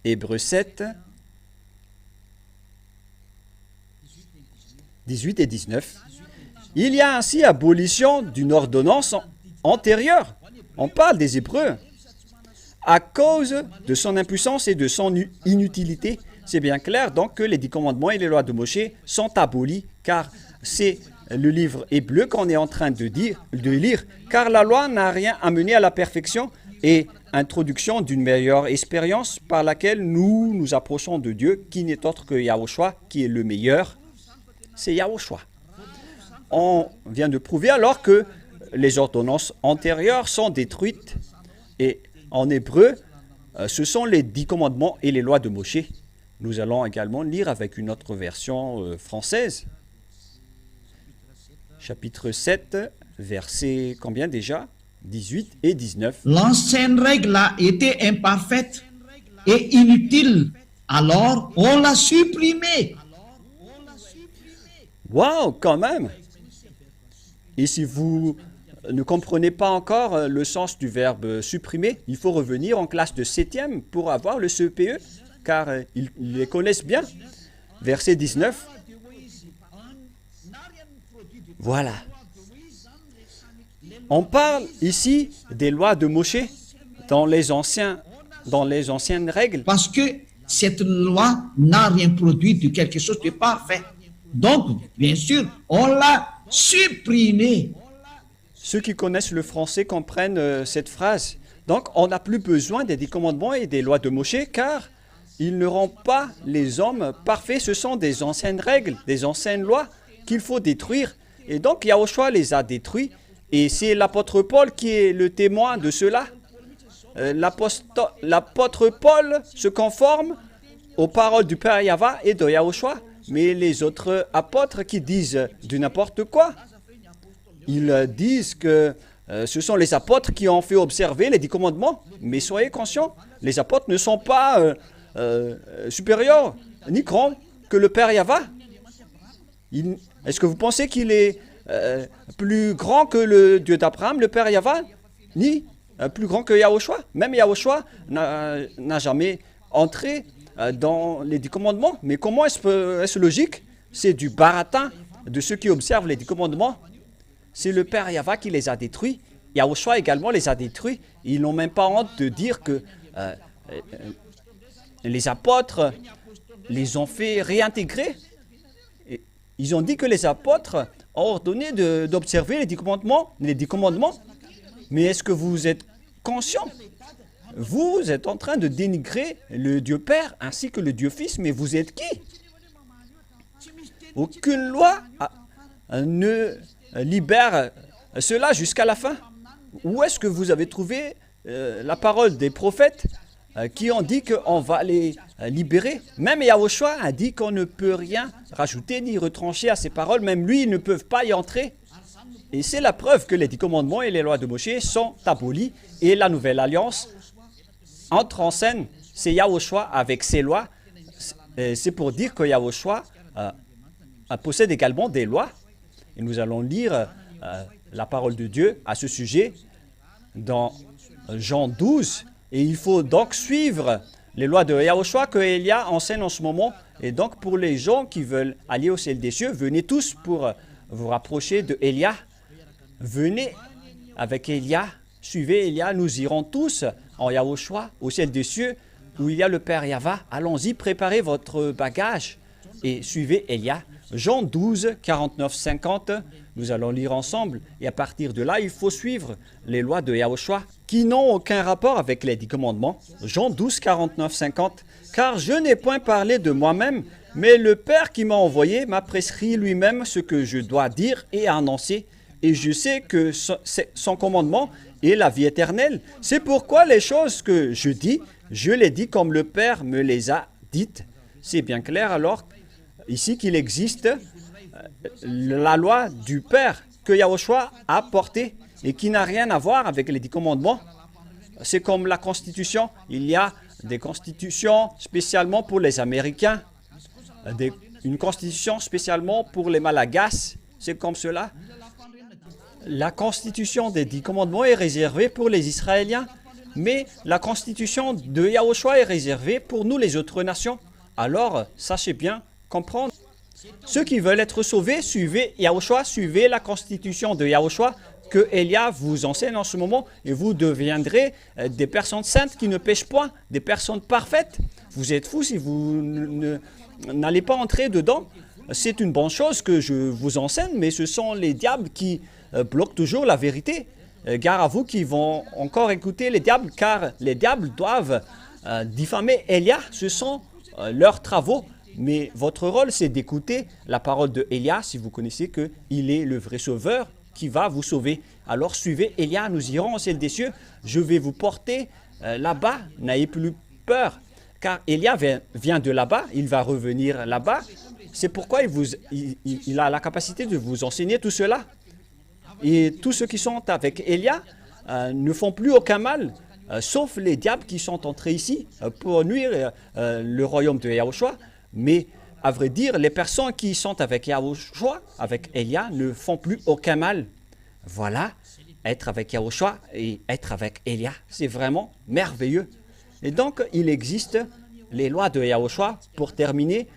A: Hébreux 7, 18 et 19. Il y a ainsi abolition d'une ordonnance antérieure. On parle des Hébreux. À cause de son impuissance et de son inutilité, c'est bien clair donc que les 10 commandements et les lois de Moshe sont abolis, car c'est le livre hébreu qu'on est en train de lire, car la loi n'a rien amené à la perfection et introduction d'une meilleure expérience par laquelle nous nous approchons de Dieu, qui n'est autre que Yahushua, qui est le meilleur. C'est Yahushua. On vient de prouver alors que les ordonnances antérieures sont détruites, et en hébreu, ce sont les 10 commandements et les lois de Moshe. Nous allons également lire avec une autre version française. Chapitre 7, verset combien déjà? 18 et 19.
B: L'ancienne règle a été imparfaite et inutile. Alors, on l'a supprimée.
A: Waouh, quand même! Et si vous ne comprenez pas encore le sens du verbe supprimer, il faut revenir en classe de 7e pour avoir le CEPE, car ils les connaissent bien. Verset 19. Voilà. On parle ici des lois de Moshe dans les anciennes règles.
B: Parce que cette loi n'a rien produit de quelque chose de parfait. Donc, bien sûr, on l'a supprimée.
A: Ceux qui connaissent le français comprennent cette phrase. Donc, on n'a plus besoin des 10 commandements et des lois de Moshe, car ils ne rendent pas les hommes parfaits. Ce sont des anciennes règles, des anciennes lois qu'il faut détruire. Et donc, Yahushua les a détruits. Et c'est l'apôtre Paul qui est le témoin de cela. L'apôtre Paul se conforme aux paroles du Père Yahva et de Yahushua. Mais les autres apôtres qui disent du n'importe quoi, ils disent que ce sont les apôtres qui ont fait observer les 10 commandements. Mais soyez conscients, les apôtres ne sont pas supérieurs ni grands que le Père Yahva. Est-ce que vous pensez qu'il est plus grand que le Dieu d'Abraham, le Père Yahva, ni plus grand que Yahushua? Même Yahushua n'a jamais entré dans les 10 commandements. Mais comment est-ce logique? C'est du baratin de ceux qui observent les 10 commandements. C'est le Père Yahva qui les a détruits. Yahushua également les a détruits. Ils n'ont même pas honte de dire que les apôtres les ont fait réintégrer. Et ils ont dit que les apôtres ont ordonné d'observer les 10 commandements. Mais est-ce que vous êtes conscient? Vous êtes en train de dénigrer le Dieu Père ainsi que le Dieu Fils, mais vous êtes qui? Aucune loi ne libère cela jusqu'à la fin. Où est-ce que vous avez trouvé la parole des prophètes qui ont dit qu'on va les libérer? Même Yahushua a dit qu'on ne peut rien rajouter ni retrancher à ces paroles. Même lui, ils ne peuvent pas y entrer. Et c'est la preuve que les 10 commandements et les lois de Moshe sont abolis et la nouvelle alliance entre en scène. C'est Yahushua avec ses lois. C'est pour dire que Yahushua possède également des lois. Et nous allons lire la parole de Dieu à ce sujet dans Jean 12. Et il faut donc suivre les lois de Yahushua que Elia enseigne en ce moment. Et donc pour les gens qui veulent aller au ciel des cieux, venez tous pour vous rapprocher de Elia. Venez avec Elia, suivez Elia, nous irons tous en Yahushua, au ciel des cieux, où il y a le Père Yahva. Allons-y, préparez votre bagage et suivez Elia. Jean 12, 49, 50, nous allons lire ensemble. Et à partir de là, il faut suivre les lois de Yahushua qui n'ont aucun rapport avec les 10 commandements. Jean 12, 49, 50. Car je n'ai point parlé de moi-même, mais le Père qui m'a envoyé m'a prescrit lui-même ce que je dois dire et annoncer. Et je sais que son commandement est la vie éternelle. C'est pourquoi les choses que je dis, je les dis comme le Père me les a dites. C'est bien clair alors ici qu'il existe la loi du Père que Yahushua a portée et qui n'a rien à voir avec les 10 commandements. C'est comme la Constitution. Il y a des constitutions spécialement pour les Américains, une constitution spécialement pour les Malagasy. C'est comme cela. La constitution des 10 commandements est réservée pour les Israéliens, mais la constitution de Yahushua est réservée pour nous les autres nations. Alors, sachez bien comprendre. Ceux qui veulent être sauvés, suivez Yahushua, suivez la constitution de Yahushua que Elia vous enseigne en ce moment et vous deviendrez des personnes saintes qui ne pêchent point, des personnes parfaites. Vous êtes fous si vous n'allez pas entrer dedans. C'est une bonne chose que je vous enseigne, mais ce sont les diables qui bloquent toujours la vérité. Gare à vous qui vont encore écouter les diables, car les diables doivent diffamer Elia. Ce sont leurs travaux. Mais votre rôle, c'est d'écouter la parole de Elia, si vous connaissez qu'il est le vrai sauveur qui va vous sauver. Alors suivez Elia, nous irons au ciel des cieux. Je vais vous porter là-bas, n'ayez plus peur. Car Elia vient de là-bas, il va revenir là-bas. C'est pourquoi il a la capacité de vous enseigner tout cela. Et tous ceux qui sont avec Elia ne font plus aucun mal, sauf les diables qui sont entrés ici pour nuire le royaume de Yahushua. Mais à vrai dire, les personnes qui sont avec Yahushua, avec Elia, ne font plus aucun mal. Voilà, être avec Yahushua et être avec Elia, c'est vraiment merveilleux. Et donc, il existe les lois de Yahushua. Pour terminer,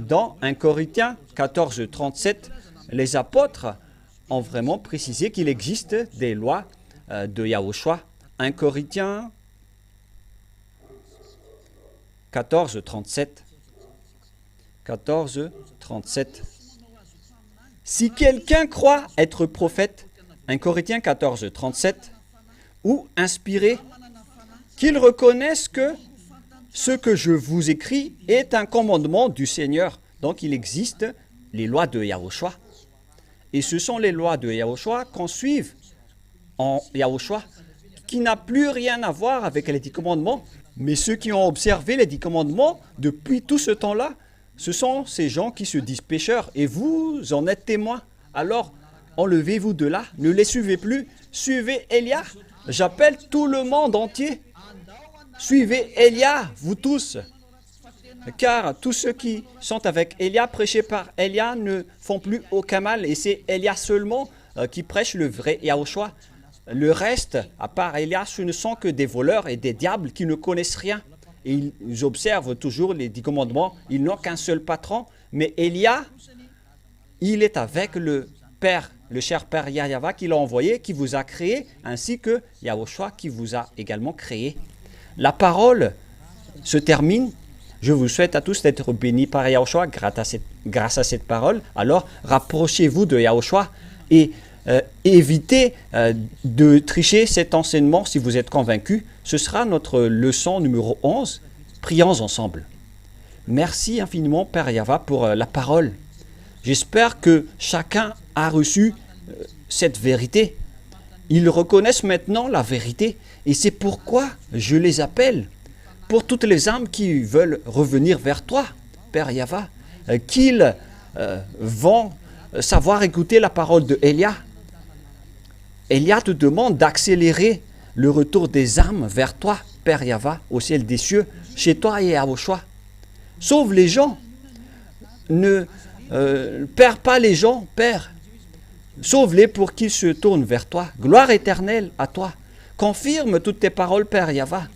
A: dans 1 Corinthiens 14, 37, les apôtres ont vraiment précisé qu'il existe des lois de Yahushua. 1 Corinthiens 14, 37. 14, 37. Si quelqu'un croit être prophète, 1 Corinthiens 14, 37, ou inspiré, qu'il reconnaisse que ce que je vous écris est un commandement du Seigneur. Donc il existe les lois de Yahushua. Et ce sont les lois de Yahushua qu'on suive en Yahushua, qui n'a plus rien à voir avec les 10 commandements. Mais ceux qui ont observé les 10 commandements depuis tout ce temps-là, ce sont ces gens qui se disent pécheurs. Et vous en êtes témoins. Alors, enlevez-vous de là, ne les suivez plus. Suivez Elia. J'appelle tout le monde entier. Suivez Elia, vous tous. Car tous ceux qui sont avec Elia, prêchés par Elia, ne font plus aucun mal. Et c'est Elia seulement qui prêche le vrai Yahushua. Le reste, à part Elia, ce ne sont que des voleurs et des diables qui ne connaissent rien. Et ils observent toujours les 10 commandements. Ils n'ont qu'un seul patron. Mais Elia, il est avec le Père, le cher Père Yahweh qui l'a envoyé, qui vous a créé, ainsi que Yahushua qui vous a également créé. La parole se termine. Je vous souhaite à tous d'être bénis par Yahushua grâce à cette parole. Alors, rapprochez-vous de Yahushua et évitez de tricher cet enseignement si vous êtes convaincus. Ce sera notre leçon numéro 11. Prions ensemble. Merci infiniment, Père Yahweh, pour la parole. J'espère que chacun a reçu cette vérité. Ils reconnaissent maintenant la vérité et c'est pourquoi je les appelle. Pour toutes les âmes qui veulent revenir vers toi, Père Yahweh, qu'ils vont savoir écouter la parole de Elia. Elia te demande d'accélérer le retour des âmes vers toi, Père Yahweh, au ciel des cieux, chez toi et à Yahushua. Sauve les gens. Ne perds pas les gens, Père. Sauve-les pour qu'ils se tournent vers toi. Gloire éternelle à toi. Confirme toutes tes paroles, Père Yahweh.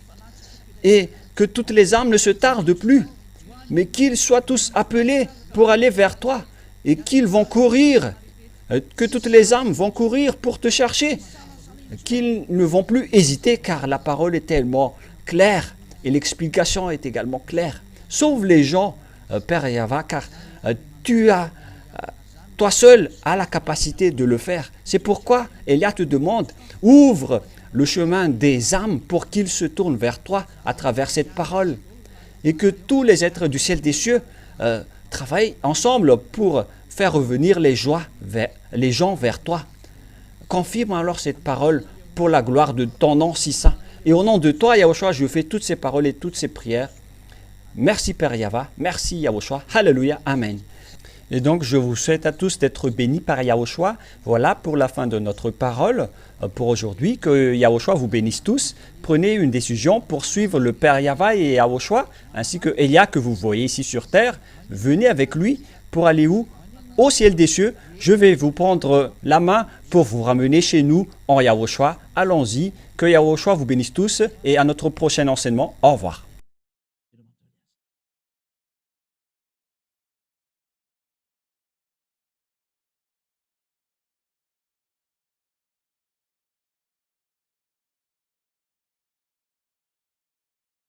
A: Et que toutes les âmes ne se tardent plus, mais qu'ils soient tous appelés pour aller vers toi. Et qu'ils vont courir, que toutes les âmes vont courir pour te chercher. Qu'ils ne vont plus hésiter car la parole est tellement claire et l'explication est également claire. Sauve les gens, Père Yahweh, car toi seul as la capacité de le faire. C'est pourquoi Elia te demande, ouvre le chemin des âmes pour qu'ils se tournent vers toi à travers cette parole. Et que tous les êtres du ciel des cieux travaillent ensemble pour faire revenir les gens vers toi. Confirme alors cette parole pour la gloire de ton nom si saint. Et au nom de toi, Yahushua, je fais toutes ces paroles et toutes ces prières. Merci Père Yahweh, merci Yahushua, Alléluia, Amen. Et donc, je vous souhaite à tous d'être bénis par Yahushua. Voilà pour la fin de notre parole pour aujourd'hui. Que Yahushua vous bénisse tous. Prenez une décision pour suivre le Père Yahweh et Yahushua, ainsi que Elia que vous voyez ici sur terre. Venez avec lui pour aller où? Au ciel des cieux. Je vais vous prendre la main pour vous ramener chez nous en Yahushua. Allons-y. Que Yahushua vous bénisse tous et à notre prochain enseignement. Au revoir.